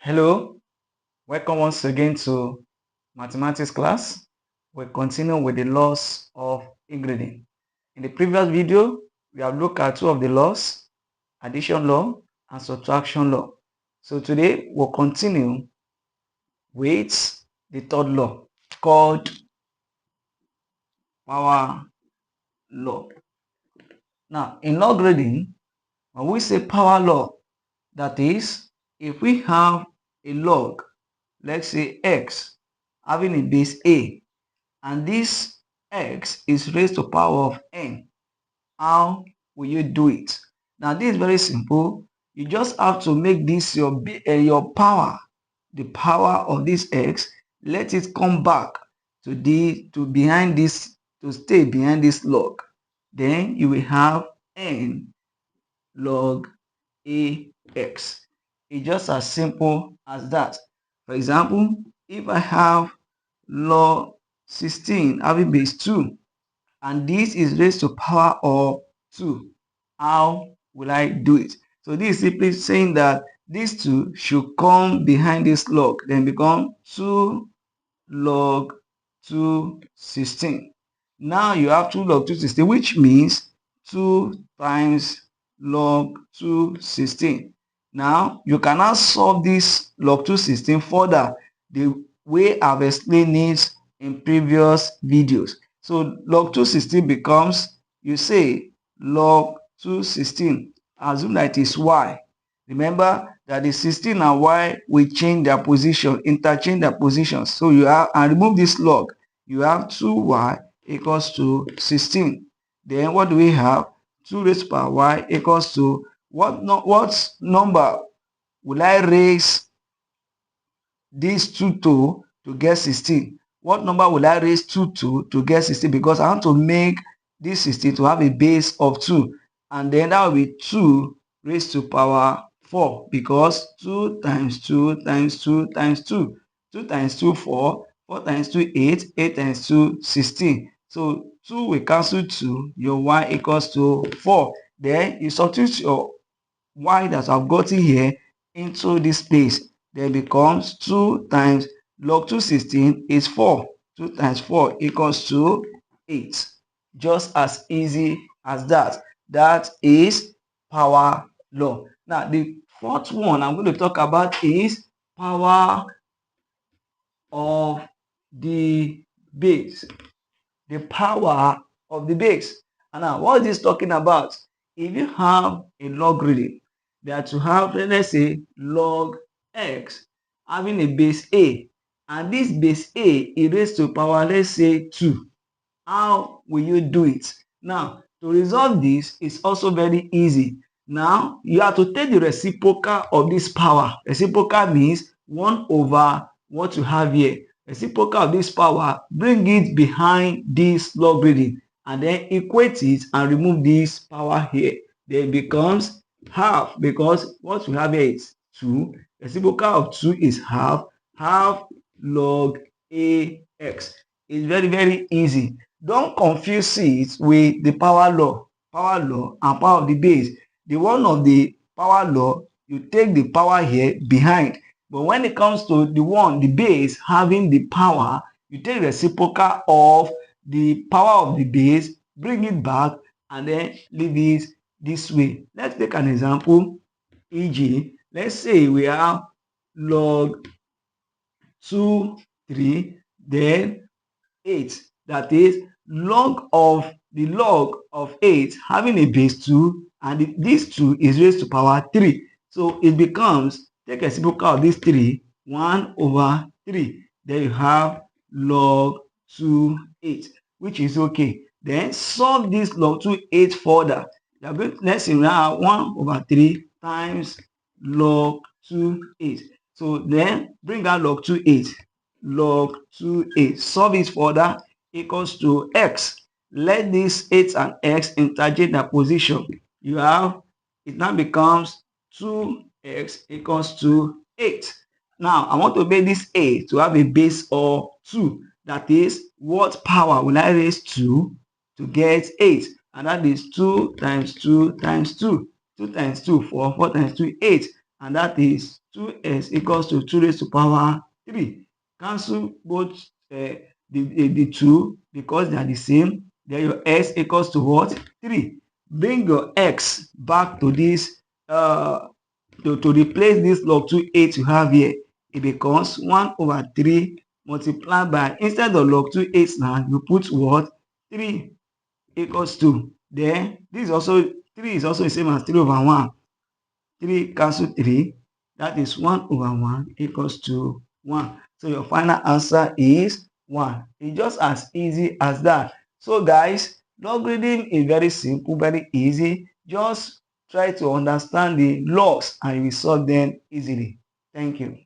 Hello, welcome once again to mathematics class. We'll continue with the laws of ingredient. In the previous video, we have looked at two of the laws, addition law and subtraction law. So today we'll continue with the third law called power law. Now, in logarithm, when we say power law, that is, if we have a log, let's say x, having a base a, and this x is raised to power of n, how will you do it? Now this is very simple. You just have to make this your power, the power of this x, let it come back to behind this, to stay behind this log. Then you will have n log ax. It's just as simple as that. For example, if I have log 16 having base 2 and this is raised to power of 2, how will I do it? So this is simply saying that these two should come behind this log, then become 2 log 216. Now you have 2 log 216, which means 2 times log 216. Now you cannot solve this log 216 further the way I've explained it in previous videos. So log 216 becomes, you say log 216, assume that it is y. Remember that the 16 and y will change their position, interchange their positions. So you have, and remove this log, you have 2y equals to 16. Then what do we have? 2 raised to power y equals to what number will I raise this 2 to get 16? What number will I raise 2 to get 16? Because I want to make this 16 to have a base of 2. And then that will be 2 raised to power 4, because 2 times 2 times 2 times 2. 2 times 2, 4. 4 times 2, 8. 8 times 2, 16. So 2 will cancel 2. Your y equals to 4. Then you substitute your y that I've gotten here into this place. Then becomes 2 times log 216 is 4. 2 times 4 equals to 8. Just as easy as that. That is power law. Now, the fourth one I'm going to talk about is power of the base. The power of the base. And now, what is this talking about? If you have a logarithm that you have, let's say, log x having a base a, and this base a is raised to power, let's say, 2. How will you do it? Now, to resolve this is also very easy. Now, you have to take the reciprocal of this power. Reciprocal means 1 over what you have here. Reciprocal of this power, bring it behind this logarithm and then equate it and remove this power here. Then it becomes half, because what we have here is 2. Reciprocal of 2 is half. Half log ax. It's very, very easy. Don't confuse it with the power law and power of the base. The one of the power law, you take the power here behind. But when it comes to the base having the power, you take reciprocal of the power of the base, bring it back, and then leave it this way. Let's take an example. E.g., let's say we have log 2, 3, then 8. That is log of 8 having a base 2, and this 2 is raised to power 3. So it becomes, take a reciprocal of this 3, 1 over 3. Then you have log 2, 8, which is okay. Then solve this log 2, 8 further. Let's say now 1 over 3 times log 2, 8. So then bring out log 2, 8. Log 2, 8. Solve it further, equals to x. Let this 8 and x interchange their position. You have, it now becomes 2x equals to 8. Now, I want to make this 8 to have a base of 2. That is, what power will I raise to get 8? And that is 2 times 2 times 2. 2 times 2, 4. 4 times 2, 8. and that is 2x equals to 2 raised to power 3. Cancel both the 2 because they are the same. Then your x equals to what? 3. Bring your x back to this to replace this log 2/8 you have here. It becomes 1 over 3 multiplied by, instead of log 2/8 now, you put what? 3 equals to, then this is also, 3 is also the same as 3 over 1. 3 cancel 3, that is 1 over 1 equals to 1. So your final answer is 1. It's just as easy as that. So guys, logarithm is very simple, very easy. Just try to understand the laws and you will solve them easily. Thank you.